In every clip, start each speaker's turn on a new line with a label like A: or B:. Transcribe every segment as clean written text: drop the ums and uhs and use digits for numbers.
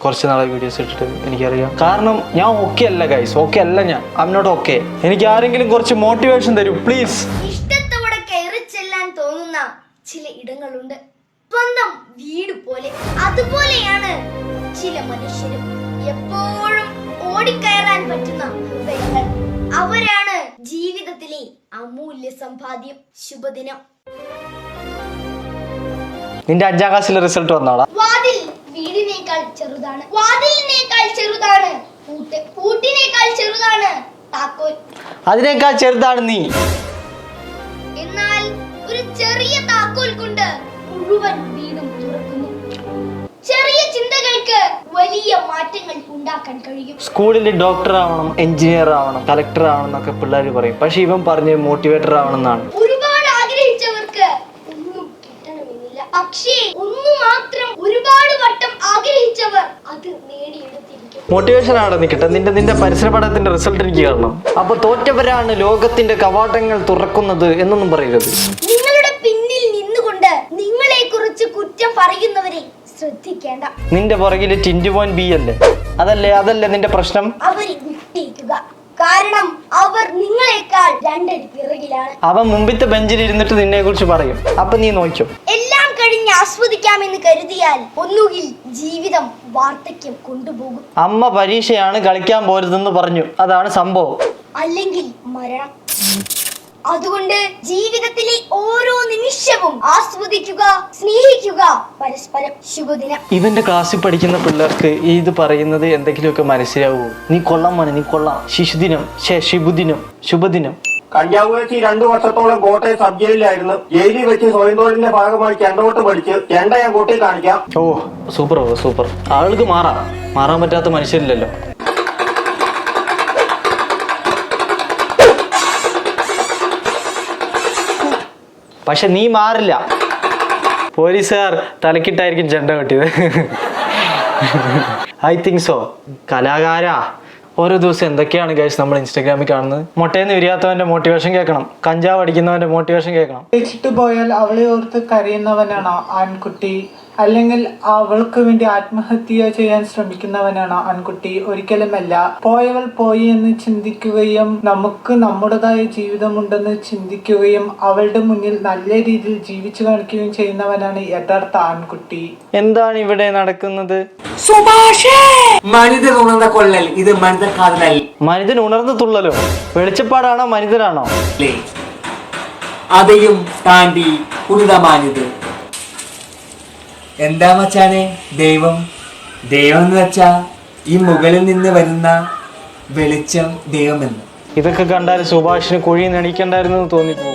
A: കുറച്ച് നാളെ വീഡിയോസ് ഇട്ടിട്ട് എനിക്കറിയാം. കാരണം ഞാൻ ഓക്കെ അല്ല ഗൈസ്, ഓക്കെ അല്ല ഞാൻ. I am not okay. എനിക്ക് ആരെങ്കിലും കുറച്ച് മോട്ടിവേഷൻ തരൂ പ്ലീസ്.
B: ഇഷ്ടത്തോടെ കയറി ചെല്ലാൻ തോന്നുന്ന ചില ഇടങ്ങളുണ്ട്, സ്വന്തം വീട് പോലെ. അതുപോലെയാണ് ചില മനുഷ്യരും. എപ്പോഴും ഓടിക്കയറാൻ പറ്റുന്ന ഹൃദയങ്ങൾ. അവരാണ് ജീവിതത്തിലെ അമൂല്യ സമ്പാദ്യം. ശുഭദിനം.
A: നിന്റെ 5ാം ക്ലാസ്സിലെ റിസൾട്ട് വന്നോളാം.
B: വാതിൽ വീടിനേക്കാൾ ചെറുതാണ്, വാതിലിനേക്കാൾ ചെറുതാണ് പൂട്ട്, പൂട്ടിനേക്കാൾ ചെറുതാണ് താക്കോൽ,
A: അതിനേക്കാൾ ചെറുതാണ് നീ.
B: എന്നാൽ ഒരു ചെറിയ താക്കോൽ കൊണ്ട് മുഴുവൻ വീടും തുറക്കുന്നു. ചെറിയ ചിന്തകൾക്ക് വലിയ മാറ്റങ്ങൾ ഉണ്ടാക്കാൻ കഴിയും.
A: സ്കൂളിൽ ഡോക്ടർ ആവണം, എഞ്ചിനീയർ ആവണം, കളക്ടർ ആവണം എന്നൊക്കെ പിള്ളേർ പറയും. പക്ഷെ ഇവൻ പറഞ്ഞ് മോട്ടിവേറ്റർ ആവണം എന്നാണ്.
B: ഒരുപാട് ആഗ്രഹിച്ചവർക്ക് ഒന്നും കിട്ടണമെന്നില്ല. പക്ഷേ ഒന്നു മാത്രം ഒരുപാട് വട്ടം ആഗ്രഹിച്ചവർ അത് നേടിയെടുത്തിരിക്കും.
A: മോട്ടിവേഷൻ ആണ് നിൽക്കട്ടെ. നിന്റെ പരിസര പഠനത്തിന്റെ റിസൾട്ട് എനിക്ക് കാണണം. അപ്പൊ തോറ്റവരാണ് ലോകത്തിന്റെ കവാടങ്ങൾ തുറക്കുന്നത് എന്നൊന്നും പറയരുത്.
B: നിങ്ങളുടെ പിന്നിൽ നിന്നുകൊണ്ട് നിങ്ങളെ കുറിച്ച് കുറ്റം പറയുന്നവരെ ശ്രദ്ധിക്കേണ്ട.
A: നിന്റെ പുറകില് ടിൻറ്റുമോൻ ബി അല്ലേ? അതല്ലേ നിന്റെ പ്രശ്നം?
B: അവരെ വിട്ടേക്കുക. കാരണം അവർ നിങ്ങളെക്കാൾ 2 അടി പിറകിലാണ്.
A: അവൻ മുമ്പിത്തെ ബെഞ്ചിൽ ഇരുന്നിട്ട് നിന്നെ കുറിച്ച് പറയും. അപ്പൊ നീ നോക്കും.
B: എല്ലാം കഴിഞ്ഞ് ആസ്വദിക്കാമെന്ന് കരുതിയാൽ ഒന്നുകിൽ ജീവിതം വാർദ്ധക്യം കൊണ്ടുപോകും.
A: അമ്മ പരീക്ഷയാണ്, കളിക്കാൻ പോരുതെന്ന് പറഞ്ഞു. അതാണ് സംഭവം.
B: അല്ലെങ്കിൽ മരണം. അതുകൊണ്ട് ജീവിതത്തിലെ ഓരോ നിമിഷവും ആസ്വദിക്കുക, സ്നേഹിക്കുക പരസ്പരം. ശുഭദിനം.
A: ഇവന്റെ ക്ലാസ്സിൽ പഠിക്കുന്ന പിള്ളേർക്ക് ഇത് പറയുന്നത് എന്തെങ്കിലുമൊക്കെ മനസ്സിലാവൂ. നീ കൊള്ളാം മോനെ, നീ കൊള്ളാം. ശുഭദിനം.
C: കഞ്ചാവ് വെച്ച് 2 വർഷത്തോളം കോട്ടയം സബ് ജയിലിലായിരുന്നു. ജയിലിൽ വെച്ച് സ്വയം തൊഴിലിന്റെ ഭാഗമായി ചെണ്ടോട്ട് പഠിച്ച് ചെണ്ട ഞാൻ കൂട്ടി കാണിക്കാം.
A: ഓ സൂപ്പർ. ആൾക്ക് മാറാൻ പറ്റാത്ത മനുഷ്യരില്ലല്ലോ. പക്ഷെ നീ മാറില്ല. പോലീസുകാർ തലക്കിട്ടായിരിക്കും ചെണ്ട കെട്ടിയത്. I think so. കലാകാരാ, ഓരോ ദിവസം എന്തൊക്കെയാണ് ഗൈസ് നമ്മൾ ഇൻസ്റ്റാഗ്രാമിൽ കാണുന്നത്. മുട്ടേന്ന് വിരിയാത്തവന്റെ മോട്ടിവേഷൻ കേൾക്കണം, കഞ്ചാവ് അടിക്കുന്നവന്റെ മോട്ടിവേഷൻ കേൾക്കണം.
D: വെച്ചിട്ട് പോയാൽ അവളെ ഓർത്ത് കരയുന്നവനാണോ ആൺകുട്ടി? അല്ലെങ്കിൽ അവൾക്ക് വേണ്ടി ആത്മഹത്യ ചെയ്യാൻ ശ്രമിക്കുന്നവനാണോ ആൺകുട്ടി? ഒരിക്കലുമല്ല. പോയവൾ പോയി എന്ന് ചിന്തിക്കുകയും നമുക്ക് നമ്മുടേതായ ജീവിതമുണ്ടെന്ന് ചിന്തിക്കുകയും അവളുടെ മുന്നിൽ നല്ല രീതിയിൽ ജീവിച്ചു കാണിക്കുകയും ചെയ്യുന്നവനാണ് യഥാർത്ഥ ആൺകുട്ടി.
A: എന്താണ് ഇവിടെ നടക്കുന്നത്?
E: മനിതൻ ഉണർന്ന കൊള്ളൽ, ഇത് മനിതൻ കാതലല്ല.
A: മനിതൻ ഉണർന്നു തുള്ളലോ? വെളിച്ചപ്പാടാണോ മനിതനാണോ?
E: അതെയും താണ്ടി പുനിതമാനിത്. എന്താ മച്ചാനെ ദൈവം എന്ന് വെച്ചാ ഈ മുകളിൽ നിന്ന് വരുന്ന വെളിച്ചം ദൈവമെന്ന്.
A: ഇതൊക്കെ കണ്ടാൽ സുഭാഷിന് കുഴിയിൽ എണീക്കണ്ടായിരുന്നു തോന്നിപ്പോ.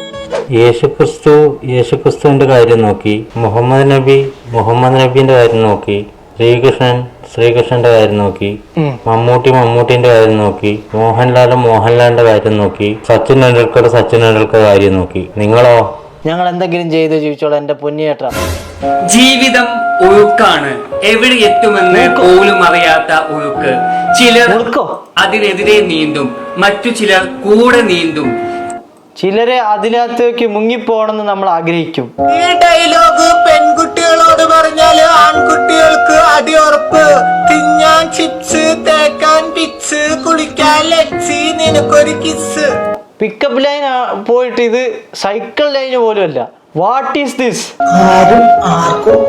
F: യേശുക്രിസ്തുവിന്റെ കാര്യം നോക്കി, മുഹമ്മദ് നബിന്റെ കാര്യം നോക്കി, ശ്രീകൃഷ്ണന്റെ കാര്യം നോക്കി, മമ്മൂട്ടിന്റെ കാര്യം നോക്കി, മോഹൻലാലിന്റെ കാര്യം നോക്കി, സച്ചിൻ ടെണ്ടുൽക്കറുടെ കാര്യം നോക്കി. നിങ്ങളോ?
A: ഞങ്ങൾ എന്തെങ്കിലും ചെയ്ത് ജീവിച്ചോളാം എന്റെ പൊന്നിയേട്ടാ.
G: ജീവിതം ഒഴുക്കാണ്, എവിടെ എത്തുമെന്ന് പോലും അറിയാത്ത ഒഴുക്ക്. ചിലർ അതിനെതിരെ നീന്തും, മറ്റു ചിലർ കൂടെ നീന്തും.
A: ചിലരെ അതിനകത്തേക്ക് മുങ്ങിപ്പോണെന്ന് നമ്മൾ ആഗ്രഹിക്കും.
D: ഈ ഡയലോഗ് പെൺകുട്ടികളോട് പറഞ്ഞാല് ആൺകുട്ടികൾക്ക് അടിയുറപ്പ്. തിന്നാൻ ചിപ്സ്, തേക്കാൻ പിക്സ്, കുളിക്കാൻ ലക്സി, നിനക്കൊരു കിസ്.
A: പിക്കപ്പ് ലൈൻ പോയിട്ട് ഇത് സൈക്കിൾ ലൈന് പോലും അല്ല. What is this?
H: ആരും ആർക്കും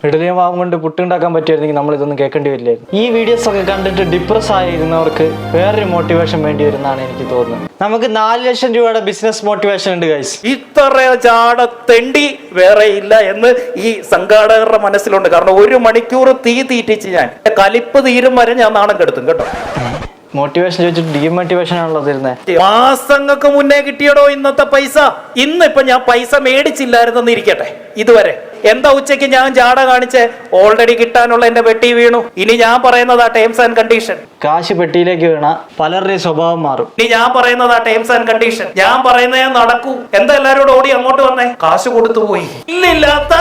A: ഇഡലിയ മാവും കൊണ്ട് പുട്ടുണ്ടാക്കാൻ പറ്റുമായിരുന്നെങ്കിൽ നമ്മൾ ഇതൊന്നും കേൾക്കേണ്ടി വരില്ലായിരുന്നു. ഈ വീഡിയോസ് ഒക്കെ കണ്ടിട്ട് ഡിപ്രസ് ആയിരുന്നവർക്ക് വേറൊരു മോട്ടിവേഷൻ വേണ്ടി വരുന്നതാണ് എനിക്ക് തോന്നുന്നത്. നമുക്ക് 4 ലക്ഷം രൂപയുടെ ബിസിനസ് മോട്ടിവേഷൻ ഉണ്ട് ഗൈസ്.
I: ഇത്ര ചാടത്തെണ്ടി വേറെ ഇല്ല എന്ന് ഈ സംഘാടകരുടെ മനസ്സിലുണ്ട്. കാരണം 1 മണിക്കൂർ തീറ്റിച്ച് ഞാൻ കലിപ്പ് തീരും വരെ ഞാൻ നാണം കെടുത്തും കേട്ടോ.
A: മോട്ടിവേഷൻ ചോദിച്ചിട്ട് ഡീമോട്ടിവേഷൻ ആണല്ലോ തരുന്നത്.
I: മാസങ്ങൾക്ക് മുന്നേ കിട്ടിയടോ ഇന്നത്തെ പൈസ. ഇന്നിപ്പൊ ഞാൻ പൈസ മേടിച്ചില്ലായിരുന്നെന്ന് ഇരിക്കട്ടെ, ഇതുവരെ എന്താ ഉച്ചയ്ക്ക് ഞാൻ ജാട കാണിച്ച് ഓൾറെഡി കിട്ടാനുള്ള എന്റെ പെട്ടി വീണു. ഇനി ഞാൻ പറയുന്നതാ ടേംസ് ആൻഡ് കണ്ടീഷൻ.
A: കാശ് പെട്ടിയിലേക്ക് വീണ പലരുടെയും സ്വഭാവം മാറും.
I: ഇനി ഞാൻ പറയുന്നതാ ടേംസ് ആൻഡ് കണ്ടീഷൻ. ഞാൻ പറയുന്നേ നടക്കൂ. എന്താ എല്ലാരോടും ഓടി അങ്ങോട്ട് വന്നേ? കാശ് കൊടുത്തു പോയി. ഇല്ലില്ലാത്ത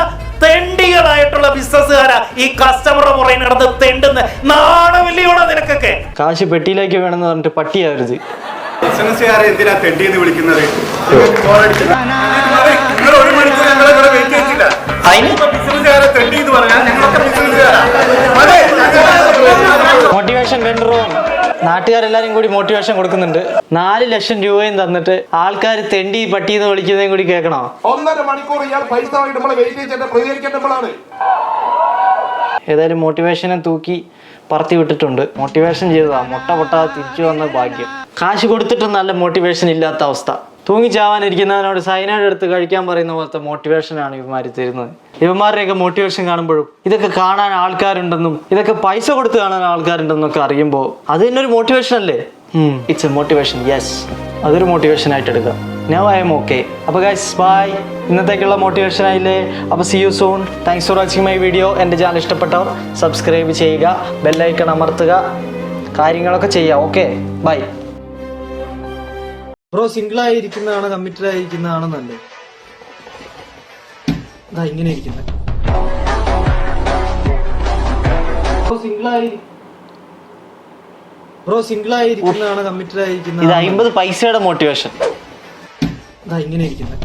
I: തെണ്ടികളായിട്ടുള്ള ബിസിനസ്സുകാരാ ഈ കസ്റ്റമറുടെ പുറകെ നടന്ന് തെണ്ടുന്ന. നാണമില്ലയോടാ നിനക്കൊക്കെ?
A: കാശ് പെട്ടിയിലേക്ക് വേണമെന്ന് പറഞ്ഞിട്ട് പട്ടിയാവരുത്.
C: ബിസിനസ്സുകാരെ എന്തിനാ തെണ്ടിയെന്ന് വിളിക്കുന്നത്? 1 മണിക്കൂർ ഞങ്ങളെ വെയിറ്റ് ചെയ്തില്ല.
A: അതിന് മോട്ടിവേഷൻ വെൻഡറോ നാട്ടുകാരെല്ലാരും കൂടി മോട്ടിവേഷൻ കൊടുക്കുന്നുണ്ട്. 4 ലക്ഷം രൂപയും തന്നിട്ട് ആൾക്കാർ തെണ്ടി പട്ടിന്ന് വിളിക്കുന്നതും കൂടി കേൾക്കണോ?
J: 1.5 മണിക്കൂർ ഇയാൾ പൈസ വാങ്ങിട്ട് നമ്മളെ വെയിറ്റ് ചെയ്തിട്ട് പ്രതികരിക്കേണ്ടപ്പോഴാണ്.
A: ഏതായാലും മോട്ടിവേഷനെ തൂക്കി പറത്തി വിട്ടിട്ടുണ്ട്. മോട്ടിവേഷൻ ചെയ്തതാ, മുട്ട പൊട്ടാതെ തിരിച്ചു വന്ന ഭാഗ്യം. കാശ് കൊടുത്തിട്ട് നല്ല മോട്ടിവേഷൻ ഇല്ലാത്ത അവസ്ഥ. തൂങ്ങിച്ചാവാനിരിക്കുന്നവനോട് സൈനൈഡ് എടുത്ത് കഴിക്കാൻ പറയുന്ന പോലത്തെ മോട്ടിവേഷനാണ് ഇവന്മാർ തരുന്നത്. ഇവന്മാരുടെയൊക്കെ മോട്ടിവേഷൻ കാണുമ്പോഴും ഇതൊക്കെ കാണാൻ ആൾക്കാരുണ്ടെന്നും ഇതൊക്കെ പൈസ കൊടുത്ത് കാണാൻ ആൾക്കാരുണ്ടെന്നും ഒക്കെ അറിയുമ്പോൾ അത് തന്നെ ഒരു മോട്ടിവേഷൻ അല്ലേ? ഇറ്റ്സ് എ മോട്ടിവേഷൻ, യെസ്, അതൊരു മോട്ടിവേഷൻ ആയിട്ട് എടുക്കാം. Now I am okay. അപ്പോൾ ഗൈസ് ബൈ, ഇന്നത്തേക്കുള്ള മോട്ടിവേഷൻ ആയില്ലേ? അപ്പോൾ see you soon. Thanks for watching my video. എൻ്റെ ചാനൽ ഇഷ്ടപ്പെട്ടവർ സബ്സ്ക്രൈബ് ചെയ്യുക, ബെല്ലൈക്കൺ അമർത്തുക, കാര്യങ്ങളൊക്കെ ചെയ്യുക. Okay bye. ബ്രോ സിംഗിൾ ആയിരിക്കുന്നതാണ് കമ്മിറ്റഡ് ആയിരിക്കുന്നതാണ് നല്ലത്. ഇതാ ഇങ്ങനെ ഇരിക്കുന്നത്. ബ്രോ സിംഗിൾ ആയിരിക്കുന്നതാണ് കമ്മിറ്റഡ് ആയിരിക്കുന്നത്. ഇത് 50 പൈസയുടെ മോട്ടിവേഷൻ. ഇതാ ഇങ്ങനെ ഇരിക്കുന്നത്.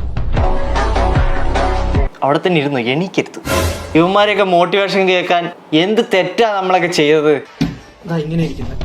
A: അവിടെ തന്നെ ഇരുന്നു എണീക്കരുത്. ഇവന്മാരെയൊക്കെ മോട്ടിവേഷൻ കേൾക്കാൻ എന്ത് തെറ്റാ നമ്മളൊക്കെ ചെയ്തത്. ഇതാ ഇങ്ങനെ ഇരിക്കുന്നത്.